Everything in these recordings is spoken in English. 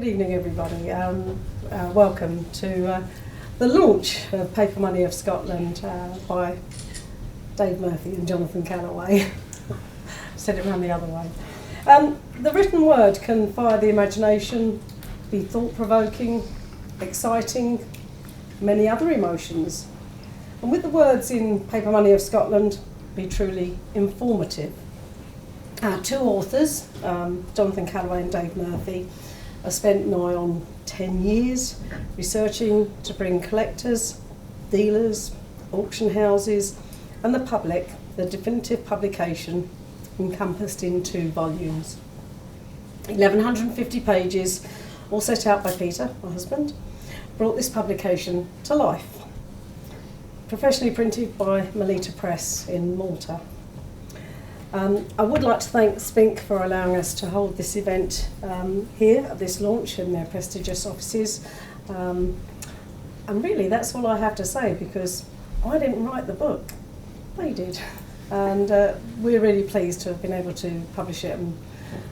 evening, everybody. Welcome to the launch of Paper Money of Scotland by Dave Murphy and Jonathan Callaway. Said it round the other way. The written word can fire the imagination, be thought-provoking, exciting, many other emotions. And with the words in Paper Money of Scotland, be truly informative. Our two authors, Jonathan Callaway and Dave Murphy, have spent nigh on 10 years researching to bring collectors, dealers, auction houses and the public the definitive publication encompassed in 2 volumes. 1,150 pages, all set out by Peter, my husband, brought this publication to life. Professionally printed by Melita Press in Malta. I would like to thank Spink for allowing us to hold this event here at this launch in their prestigious offices. And really that's all I have to say, because I didn't write the book, they did. And we're really pleased to have been able to publish it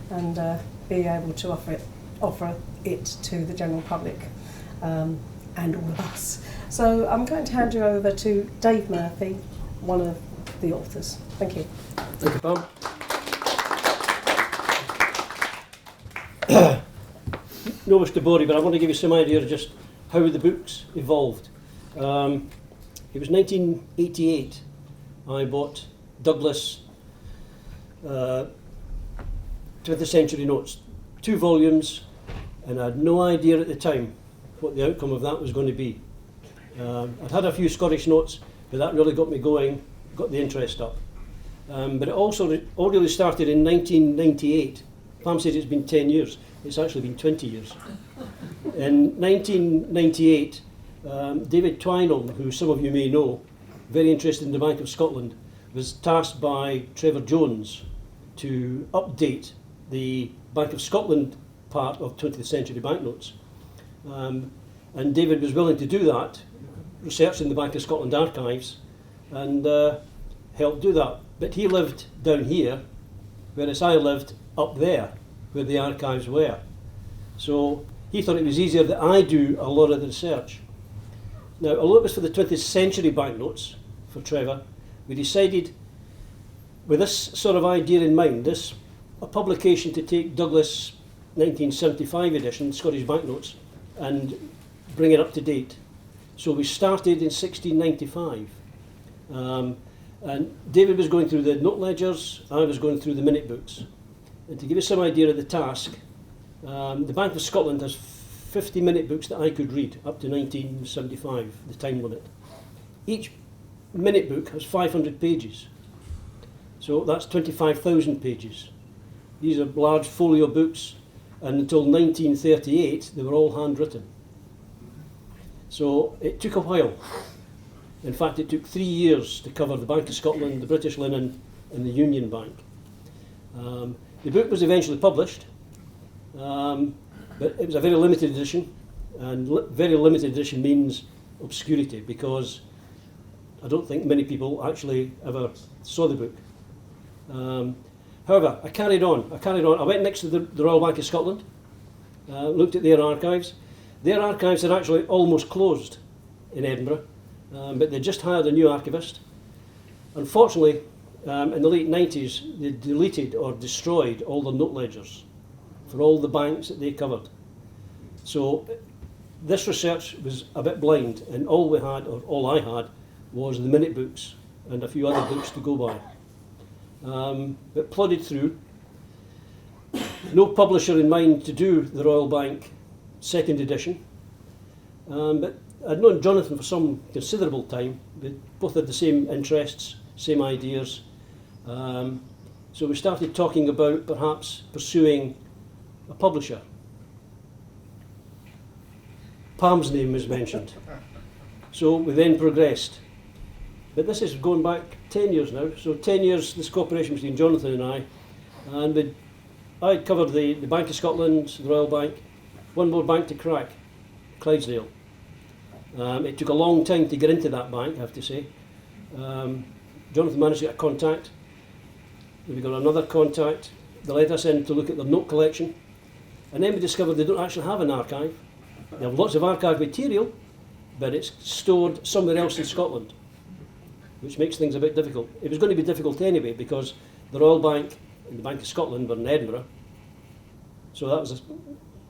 and be able to offer it to the general public and all of us. So I'm going to hand you over to Dave Murphy, one of the authors. Thank you. Thank you, Pam. No wish to bore you, but I want to give you some idea of just how the books evolved. It was 1988. I bought Douglas 20th Century Notes, 2 volumes, and I had no idea at the time what the outcome of that was going to be. I'd had a few Scottish notes, but that really got me going, got the interest up. But it also all really started in 1998. Pam said it's been 10 years. It's actually been 20 years. In 1998, David Twinell, who some of you may know, very interested in the Bank of Scotland, was tasked by Trevor Jones to update the Bank of Scotland part of 20th century banknotes. And David was willing to do that, researching the Bank of Scotland archives, and helped do that. But he lived down here, whereas I lived up there, where the archives were. So he thought it was easier that I do a lot of the research. Now, although it was for the 20th century banknotes, for Trevor, we decided, with this sort of idea in mind, a publication to take Douglas 1975 edition, Scottish banknotes, and bring it up to date. So we started in 1695. And David was going through the note ledgers, I was going through the minute books. And to give you some idea of the task, the Bank of Scotland has 50 minute books that I could read up to 1975, the time limit. Each minute book has 500 pages. So that's 25,000 pages. These are large folio books, and until 1938 they were all handwritten. So it took a while. In fact, it took 3 years to cover the Bank of Scotland, the British Linen and the Union Bank. The book was eventually published, but it was a very limited edition, and very limited edition means obscurity, because I don't think many people actually ever saw the book. However, I carried on. I went next to the Royal Bank of Scotland, looked at their archives. Their archives had actually almost closed in Edinburgh, but they just hired a new archivist. Unfortunately, in the late 90s, they deleted or destroyed all the note ledgers for all the banks that they covered. So this research was a bit blind, and all we had, or all I had, was the minute books and a few other books to go by. But plodded through. No publisher in mind to do the Royal Bank 2nd edition, but I'd known Jonathan for some considerable time. We both had the same interests, same ideas. So we started talking about perhaps pursuing a publisher. Pam's name was mentioned. So we then progressed. But this is going back 10 years now. So 10 years, this cooperation between Jonathan and I. And I'd covered the Bank of Scotland, the Royal Bank, one more bank to crack, Clydesdale. It took a long time to get into that bank, I have to say. Jonathan managed to get a contact. We got another contact. They let us in to look at their note collection. And then we discovered they don't actually have an archive. They have lots of archive material, but it's stored somewhere else in Scotland, which makes things a bit difficult. It was going to be difficult anyway, because the Royal Bank and the Bank of Scotland were in Edinburgh, so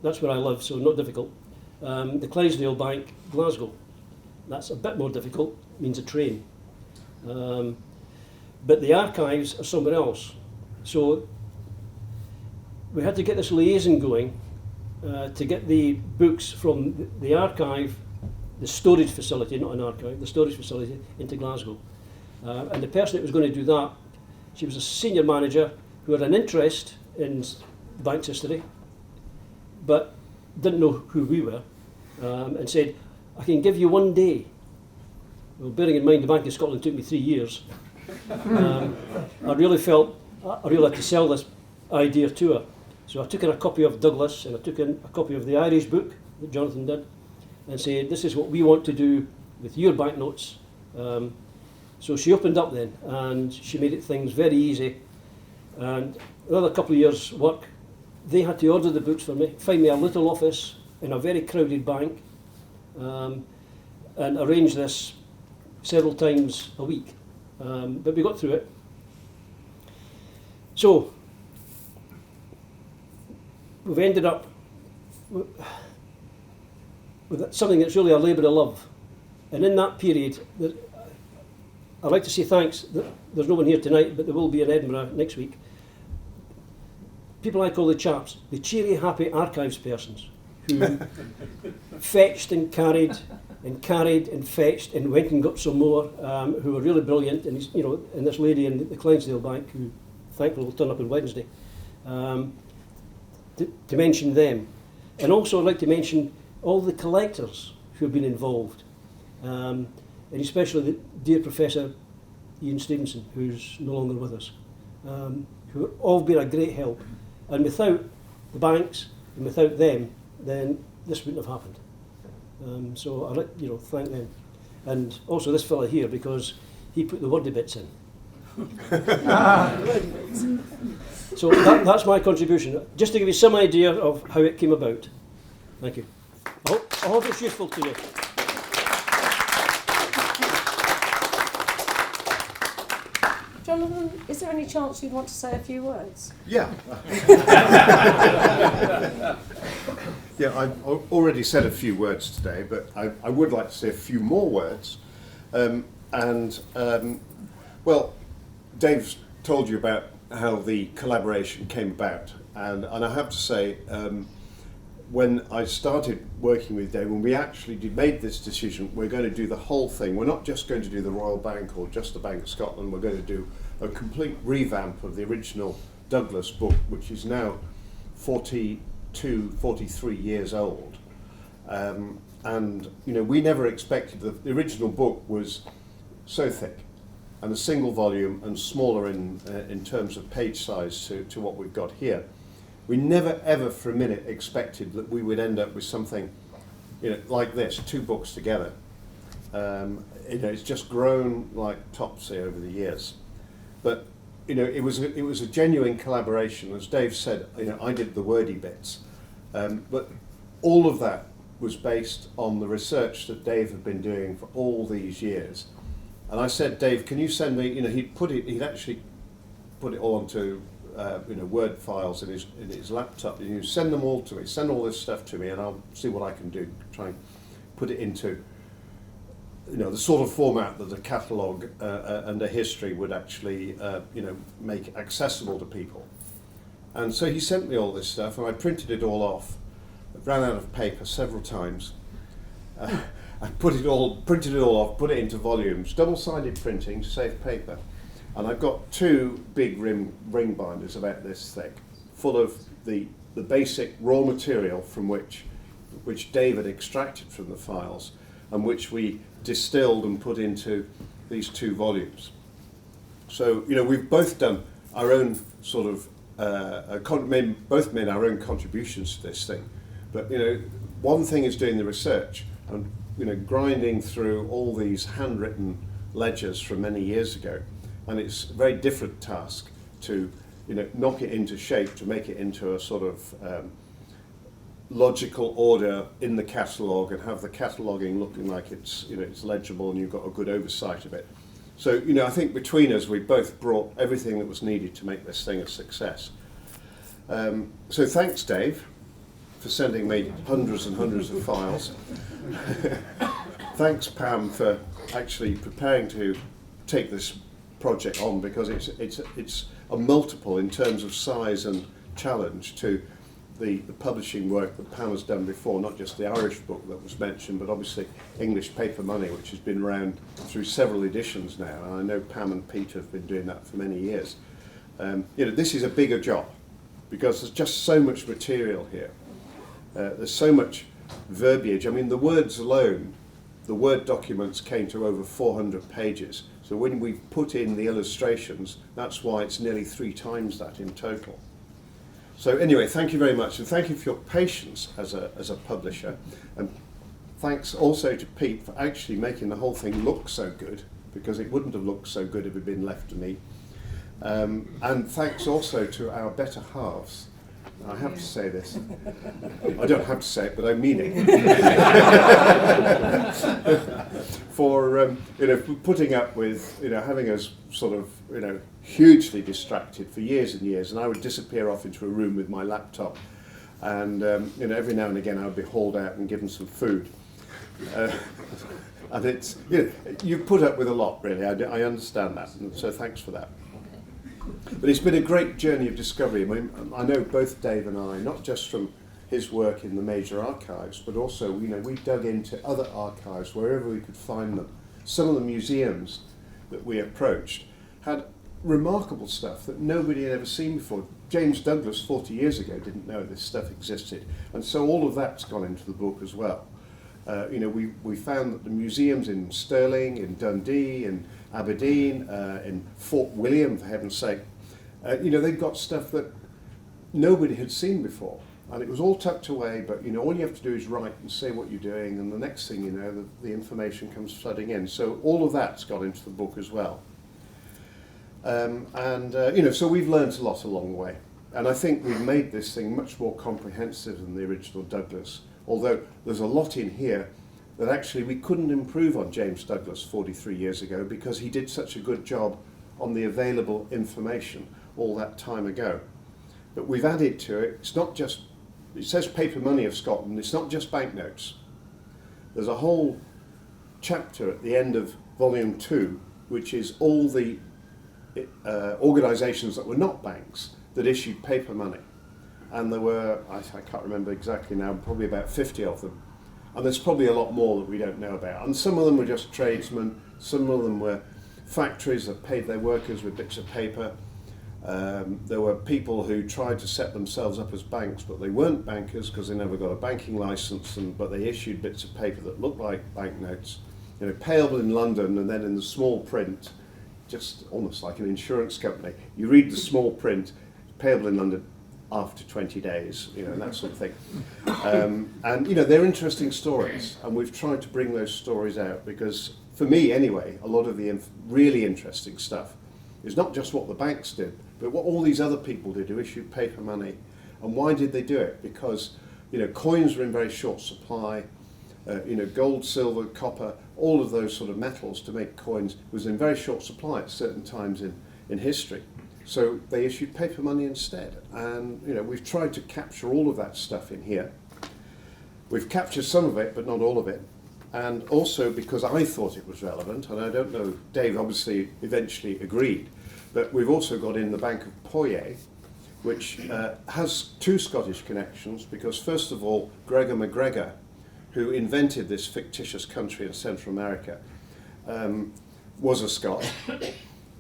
that's where I live, so not difficult. The Clydesdale Bank, Glasgow, that's a bit more difficult, means a train. But the archives are somewhere else. So we had to get this liaison going to get the books from the archive, the storage facility, not an archive, the storage facility, into Glasgow. And the person that was going to do that, she was a senior manager who had an interest in the bank's history, but didn't know who we were, and said, I can give you 1 day. Well, bearing in mind the Bank of Scotland took me 3 years, I really felt I really had to sell this idea to her. So I took in a copy of Douglas, and I took in a copy of the Irish book that Jonathan did, and said, this is what we want to do with your banknotes. So she opened up then, and she made it things very easy. And another couple of years' work, they had to order the books for me, find me a little office in a very crowded bank, and arrange this several times a week. But we got through it. So we've ended up with something that's really a labour of love. And in that period, I'd like to say thanks. There's no one here tonight, but there will be in Edinburgh next week. People I call the chaps, the cheery, happy archives persons, who fetched and carried and fetched and went and got some more, who were really brilliant. And and this lady in the Clydesdale Bank, who thankfully will turn up on Wednesday, to mention them. And also I'd like to mention all the collectors who have been involved, and especially the dear Professor Ian Stevenson, who's no longer with us, who have all been a great help. And without the banks and without them, then this wouldn't have happened. So I'd like to thank them. And also this fella here, because he put the wordy bits in. So that's my contribution, just to give you some idea of how it came about. Thank you. I hope it's useful to you. Jonathan, is there any chance you'd want to say a few words? Yeah. Yeah, I've already said a few words today, but I would like to say a few more words. Well, Dave's told you about how the collaboration came about, and I have to say, when I started working with Dave, when we actually made this decision, we're going to do the whole thing. We're not just going to do the Royal Bank or just the Bank of Scotland. We're going to do a complete revamp of the original Douglas book, which is now 43 years old. And we never expected the original book was so thick and a single volume and smaller in terms of page size to what we've got here. We never ever for a minute expected that we would end up with something like this, 2 books together. It's just grown like topsy over the years. But it was a genuine collaboration. As Dave said, I did the wordy bits, but all of that was based on the research that Dave had been doing for all these years. And I said, Dave, can you send me? He'd actually put it all onto Word files in his laptop. And you send them all to me. Send all this stuff to me, and I'll see what I can do. Try and put it into the sort of format that a catalogue and a history would actually make accessible to people. And so he sent me all this stuff, and I printed it all off. I ran out of paper several times. I printed it all off, put it into volumes, double-sided printing to save paper. And I've got 2 big ring binders about this thick, full of the basic raw material from which David extracted from the files, and which we distilled and put into these 2 volumes. So we've both done our own sort of both made our own contributions to this thing. But one thing is doing the research and grinding through all these handwritten ledgers from many years ago, and it's a very different task to knock it into shape, to make it into a sort of logical order in the catalogue and have the cataloguing looking like it's, you know, it's legible and you've got a good oversight of it. So, you know, I think between us we both brought everything that was needed to make this thing a success. So thanks, Dave, for sending me hundreds and hundreds of files. Thanks, Pam, for actually preparing to take this project on, because it's a multiple in terms of size and challenge to the publishing work that Pam has done before, not just the Irish book that was mentioned, but obviously English Paper Money, which has been around through several editions now, and I know Pam and Pete have been doing that for many years. You know, this is a bigger job, because there's just so much material here. There's so much verbiage. I mean, the words alone, the Word documents came to over 400 pages. So when we put in the illustrations, that's why it's nearly 3 times that in total. So anyway, thank you very much, and thank you for your patience as a publisher. And thanks also to Pete for actually making the whole thing look so good, because it wouldn't have looked so good if it had been left to me. And thanks also to our better halves. I have to say this. I don't have to say it, but I mean it. For you know, putting up with, you know, having us sort of, you know, hugely distracted for years and years, and I would disappear off into a room with my laptop, and you know, every now and again I would be hauled out and given some food. And it's, you know, you put up with a lot, really. I understand that, and so thanks for that. But it's been a great journey of discovery. I mean, I know both Dave and I, not just from his work in the major archives, but also, you know, we dug into other archives wherever we could find them. Some of the museums that we approached had remarkable stuff that nobody had ever seen before. James Douglas 40 years ago didn't know this stuff existed, and so all of that's gone into the book as well. You know, we found that the museums in Stirling, in Dundee, in Aberdeen, in Fort William, for heaven's sake, you know, they've got stuff that nobody had seen before. And it was all tucked away, but, you know, all you have to do is write and say what you're doing, and the next thing you know, the information comes flooding in. So all of that's got into the book as well. You know, so we've learned a lot along the way. And I think we've made this thing much more comprehensive than the original Douglas, although there's a lot in here that actually we couldn't improve on James Douglas 43 years ago, because he did such a good job on the available information all that time ago. But we've added to it. It's not just, it says Paper Money of Scotland, it's not just banknotes. There's a whole chapter at the end of volume 2, which is all the organisations that were not banks that issued paper money. And there were, I can't remember exactly now, probably about 50 of them. And there's probably a lot more that we don't know about. And some of them were just tradesmen, some of them were factories that paid their workers with bits of paper. There were people who tried to set themselves up as banks, but they weren't bankers because they never got a banking license, but they issued bits of paper that looked like banknotes. You know, payable in London, and then in the small print, just almost like an insurance company. You read the small print, payable in London after 20 days, you know, and that sort of thing. And, you know, they're interesting stories, and we've tried to bring those stories out because, for me anyway, a lot of the really interesting stuff is not just what the banks did, but what all these other people did who issued paper money. And why did they do it? Because, you know, coins were in very short supply. You know, gold, silver, copper, all of those sort of metals to make coins was in very short supply at certain times in history. So they issued paper money instead. And, you know, we've tried to capture all of that stuff in here. We've captured some of it, but not all of it. And also because I thought it was relevant, and I don't know, Dave obviously eventually agreed, but we've also got in the Bank of Poyet, which has 2 Scottish connections, because first of all, Gregor MacGregor, who invented this fictitious country in Central America, was a Scot.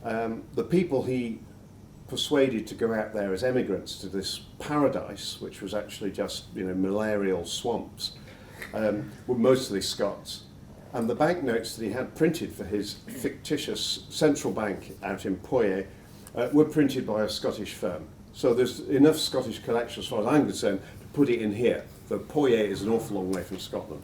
The people he persuaded to go out there as emigrants to this paradise, which was actually just, you know, malarial swamps, were mostly Scots. And the banknotes that he had printed for his fictitious central bank out in Poyet were printed by a Scottish firm. So there's enough Scottish collection, as far as I'm concerned, to put it in here. The Poyet is an awful long way from Scotland.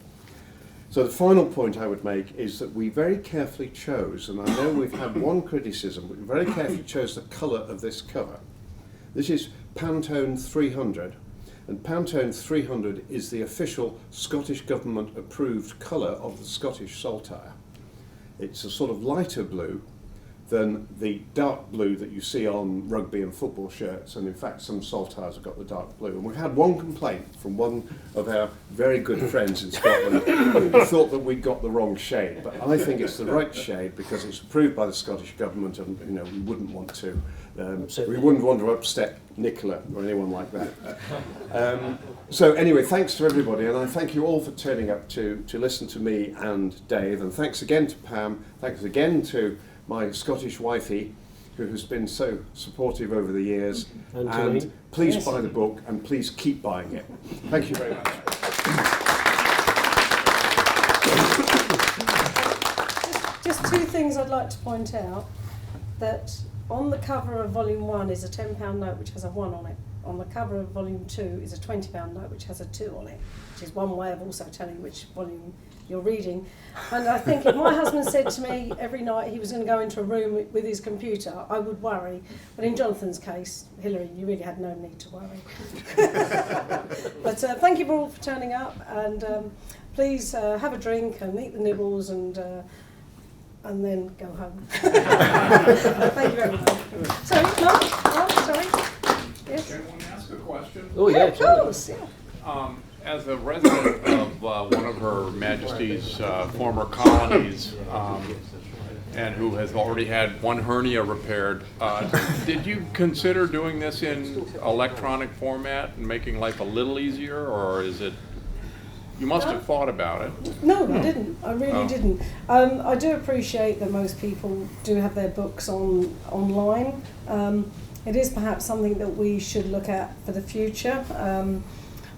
So the final point I would make is that we very carefully chose, and I know we've had one criticism, but we very carefully chose the colour of this cover. This is Pantone 300, And Pantone 300 is the official Scottish Government approved colour of the Scottish saltire. It's a sort of lighter blue than the dark blue that you see on rugby and football shirts, and in fact some saltires have got the dark blue. And we've had one complaint from one of our very good friends in Scotland who thought that we'd got the wrong shade, but I think it's the right shade because it's approved by the Scottish Government, and we wouldn't want to upset Nicola or anyone like that. So anyway, thanks to everybody, and I thank you all for turning up to listen to me and Dave, and thanks again to Pam, thanks again to my Scottish wifey, who has been so supportive over the years. And please buy the book, and please keep buying it. Thank you very much. Just two things I'd like to point out. That on the cover of Volume 1 is a £10 note which has a 1 on it. On the cover of Volume 2 is a £20 note which has a 2 on it, which is one way of also telling which volume you're reading. And I think if my husband said to me every night he was going to go into a room with his computer, I would worry. But in Jonathan's case, Hilary, you really had no need to worry. But thank you all for turning up, and please have a drink and eat the nibbles and then go home. Thank you very much. Sorry, Mark, sorry. Yes. Can I ask a question? Oh yeah, of course. Yeah. As a resident of one of Her Majesty's former colonies, and who has already had one hernia repaired, did you consider doing this in electronic format and making life a little easier, or is it? You must have thought about it. No, I didn't. I really didn't. I do appreciate that most people do have their books online. It is perhaps something that we should look at for the future.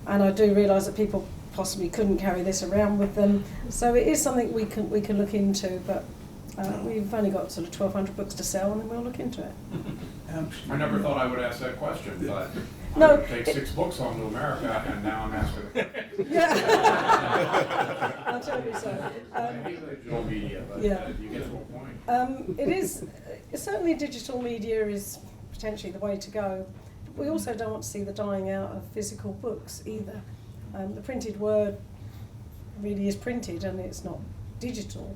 And I do realise that people possibly couldn't carry this around with them. So it is something we can look into, but we've only got sort of 1,200 books to sell, and then we'll look into it. I never thought I would ask that question, but No, I would take 6 books home to America, and now I'm asking. Yeah, I'll tell you so. Digital media, but Yeah. you get to a point. It is certainly digital media is potentially the way to go. We also don't want to see the dying out of physical books either. The printed word really is printed, and it's not digital.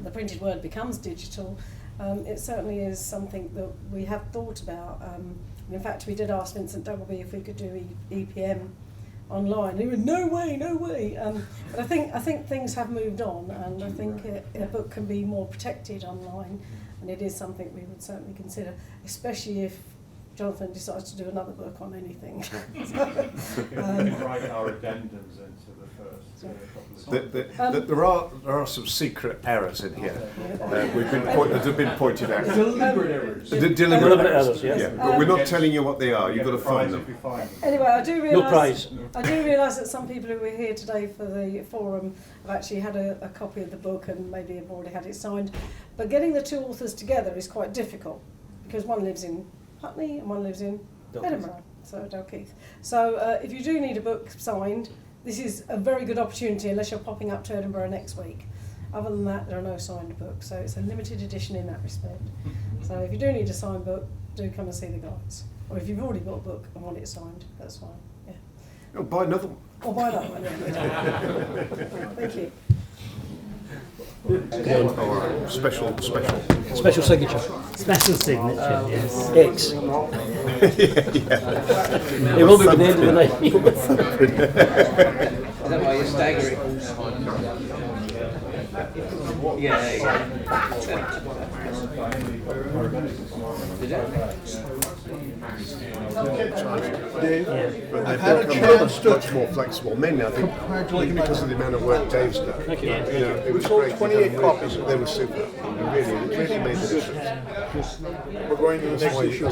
The printed word becomes digital. It certainly is something that we have thought about. In fact, we did ask Vincent Doubleby if we could do EPM online. He went, no way, no way. But I think things have moved on, and I think a book can be more protected online, and it is something we would certainly consider, especially if Jonathan decides to do another book on anything. Write our addendums into the first couple of There are some secret errors in here. That have been pointed out. deliberate errors. Deliberate errors, yeah. But we're not telling you what they are. You've got to find them. Anyway, I do No prize. realise that some people who were here today for the forum have actually had a copy of the book and maybe have already had it signed. But getting the two authors together is quite difficult because one lives in Putney and one lives in Edinburgh, so Dalkeith. So if you do need a book signed, this is a very good opportunity unless you're popping up to Edinburgh next week. Other than that, there are no signed books, so it's a limited edition in that respect. So if you do need a signed book, do come and see the guys. Or if you've already got a book and want it signed, that's fine. Yeah. Oh, buy another one. Or buy that one. Yeah. Thank you. Special. Special signature. Special signature, yes. X. It will be by the end of the night. Is that why you're staggering? Yeah. Dave, I've had a chance to much more flexible. Mainly, I think, because of the amount of work Dave's done. Thank you. It was sold 28 copies. They were super. It really made the difference. We're going to the next issue.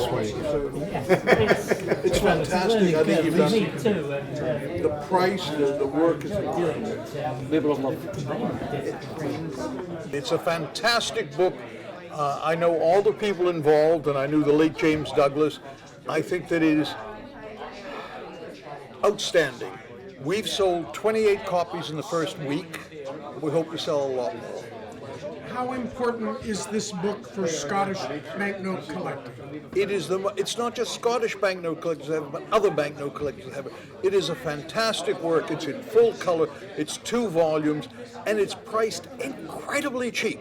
It's fantastic. I think you've done Me too. And, the price, the work is incredible. Labour of love. It's a fantastic book. I know all the people involved, and I knew the late James Douglas. I think that it is outstanding. We've sold 28 copies in the first week. We hope to sell a lot more. how important is this book for Scottish banknote collecting? It's not just Scottish banknote collectors that have it, but other banknote collectors that have it. It is a fantastic work. It's in full color. It's 2 volumes, and it's priced incredibly cheap.